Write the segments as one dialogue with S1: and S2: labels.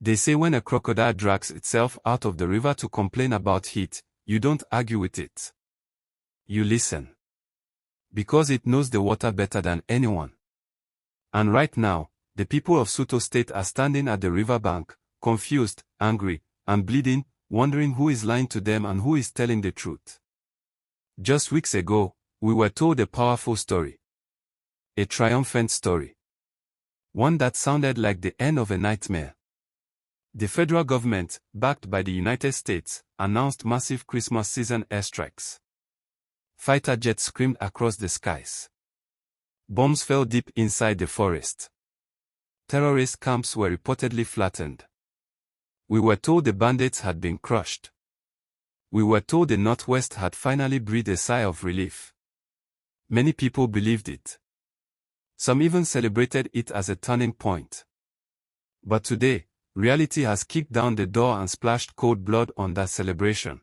S1: They say when a crocodile drags itself out of the river to complain about heat, you don't argue with it. You listen. Because it knows the water better than anyone. And right now, the people of Sooto State are standing at the riverbank, confused, angry, and bleeding, wondering who is lying to them and who is telling the truth. Just weeks ago, we were told a powerful story. A triumphant story. One that sounded like the end of a nightmare. The federal government, backed by the United States, announced massive Christmas season airstrikes. Fighter jets screamed across the skies. Bombs fell deep inside the forest. Terrorist camps were reportedly flattened. We were told the bandits had been crushed. We were told the Northwest had finally breathed a sigh of relief. Many people believed it. Some even celebrated it as a turning point. But today, reality has kicked down the door and splashed cold blood on that celebration.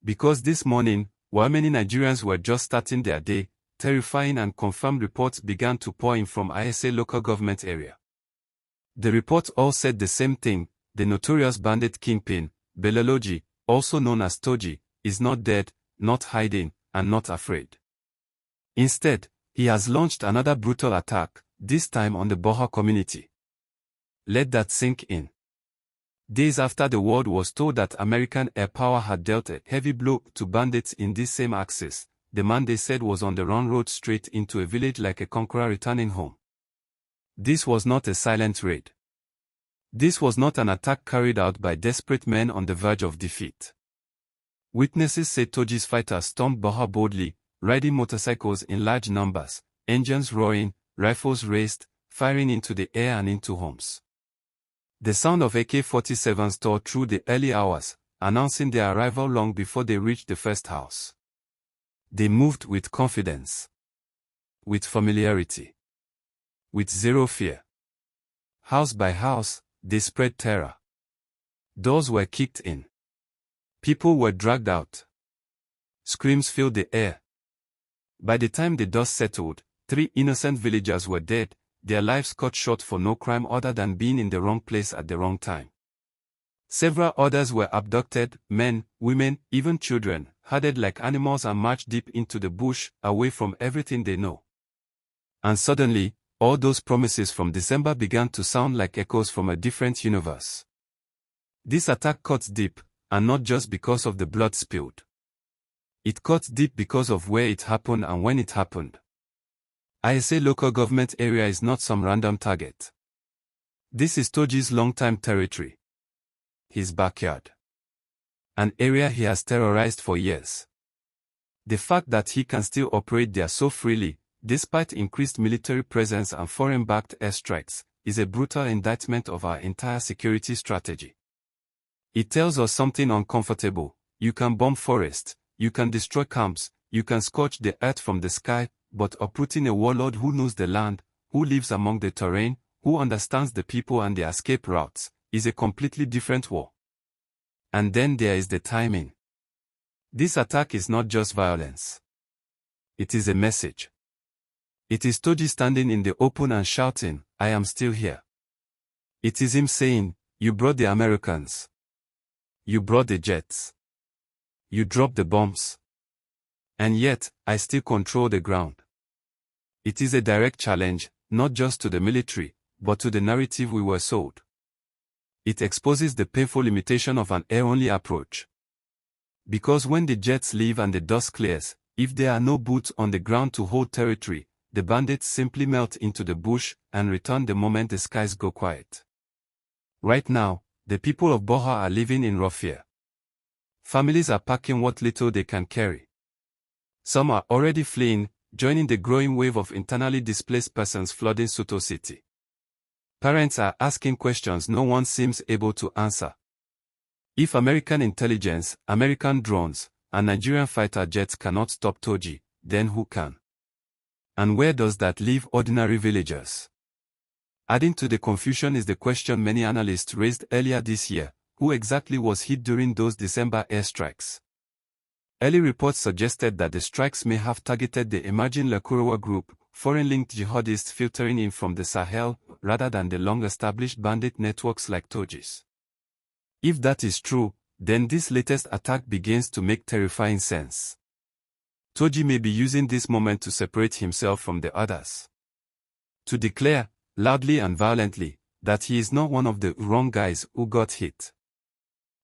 S1: Because this morning, while many Nigerians were just starting their day, terrifying and confirmed reports began to pour in from ISA local government area. The reports all said the same thing: the notorious bandit kingpin, Belelloji, also known as Toji, is not dead, not hiding, and not afraid. Instead, he has launched another brutal attack, this time on the Baja community. Let that sink in. Days after the world was told that American air power had dealt a heavy blow to bandits in this same axis, the man they said was on the run rode straight into a village like a conqueror returning home. This was not a silent raid. This was not an attack carried out by desperate men on the verge of defeat. Witnesses say Toji's fighters stormed Baja boldly, riding motorcycles in large numbers, engines roaring, rifles raised, firing into the air and into homes. The sound of AK-47s tore through the early hours, announcing their arrival long before they reached the first house. They moved with confidence. With familiarity. With zero fear. House by house, they spread terror. Doors were kicked in. People were dragged out. Screams filled the air. By the time the dust settled, 3 innocent villagers were dead, their lives cut short for no crime other than being in the wrong place at the wrong time. Several others were abducted, men, women, even children, herded like animals and marched deep into the bush, away from everything they know. And suddenly, all those promises from December began to sound like echoes from a different universe. This attack cut deep, and not just because of the blood spilled. It cut deep because of where it happened and when it happened. ISA local government area is not some random target. This is Toji's long-time territory. His backyard. An area he has terrorized for years. The fact that he can still operate there so freely, despite increased military presence and foreign-backed airstrikes, is a brutal indictment of our entire security strategy. It tells us something uncomfortable: you can bomb forests, you can destroy camps, you can scorch the earth from the sky, but uprooting a warlord who knows the land, who lives among the terrain, who understands the people and their escape routes, is a completely different war. And then there is the timing. This attack is not just violence. It is a message. It is Toji standing in the open and shouting, "I am still here." It is him saying, "You brought the Americans. You brought the jets. You dropped the bombs. And yet, I still control the ground." It is a direct challenge, not just to the military, but to the narrative we were sold. It exposes the painful limitation of an air-only approach. Because when the jets leave and the dust clears, if there are no boots on the ground to hold territory, the bandits simply melt into the bush and return the moment the skies go quiet. Right now, the people of Baja are living in raw fear. Families are packing what little they can carry. Some are already fleeing, joining the growing wave of internally displaced persons flooding Sooto City. Parents are asking questions no one seems able to answer. If American intelligence, American drones, and Nigerian fighter jets cannot stop Toji, then who can? And where does that leave ordinary villagers? Adding to the confusion is the question many analysts raised earlier this year: who exactly was hit during those December airstrikes? Early reports suggested that the strikes may have targeted the emerging Lakurawa group, foreign-linked jihadists filtering in from the Sahel, rather than the long-established bandit networks like Toji's. If that is true, then this latest attack begins to make terrifying sense. Toji may be using this moment to separate himself from the others. To declare, loudly and violently, that he is not one of the wrong guys who got hit.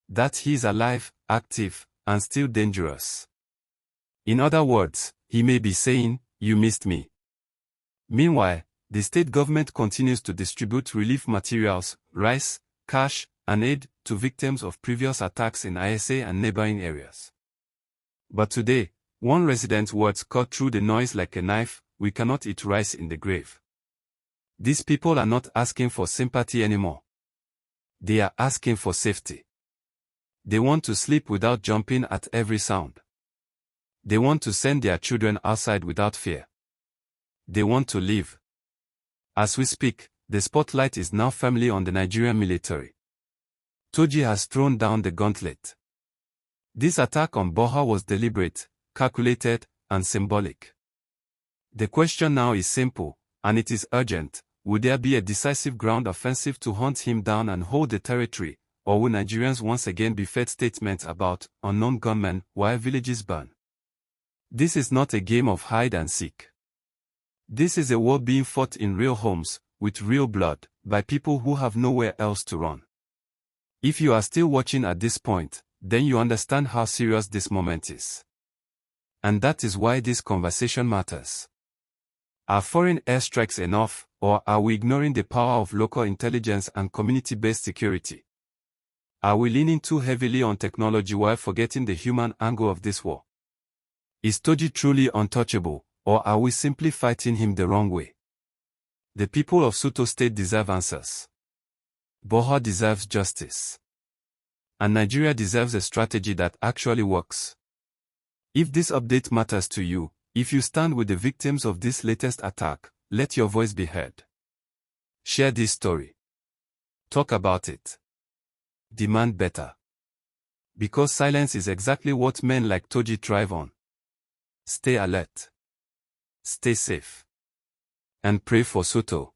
S1: That he is alive, active, and still dangerous. In other words, he may be saying, "You missed me." Meanwhile, the state government continues to distribute relief materials, rice, cash, and aid to victims of previous attacks in ISA and neighboring areas. But today, one resident's words cut through the noise like a knife: "We cannot eat rice in the grave." These people are not asking for sympathy anymore. They are asking for safety. They want to sleep without jumping at every sound. They want to send their children outside without fear. They want to live. As we speak, the spotlight is now firmly on the Nigerian military. Toji has thrown down the gauntlet. This attack on Baja was deliberate, calculated, and symbolic. The question now is simple, and it is urgent: would there be a decisive ground offensive to hunt him down and hold the territory, or will Nigerians once again be fed statements about unknown gunmen while villages burn? This is not a game of hide and seek. This is a war being fought in real homes, with real blood, by people who have nowhere else to run. If you are still watching at this point, then you understand how serious this moment is. And that is why this conversation matters. Are foreign airstrikes enough, or are we ignoring the power of local intelligence and community-based security? Are we leaning too heavily on technology while forgetting the human angle of this war? Is Toji truly untouchable, or are we simply fighting him the wrong way? The people of Sooto State deserve answers. Baja deserves justice. And Nigeria deserves a strategy that actually works. If this update matters to you, if you stand with the victims of this latest attack, let your voice be heard. Share this story. Talk about it. Demand better. Because silence is exactly what men like Toji thrive on. Stay alert. Stay safe. And pray for Sooto.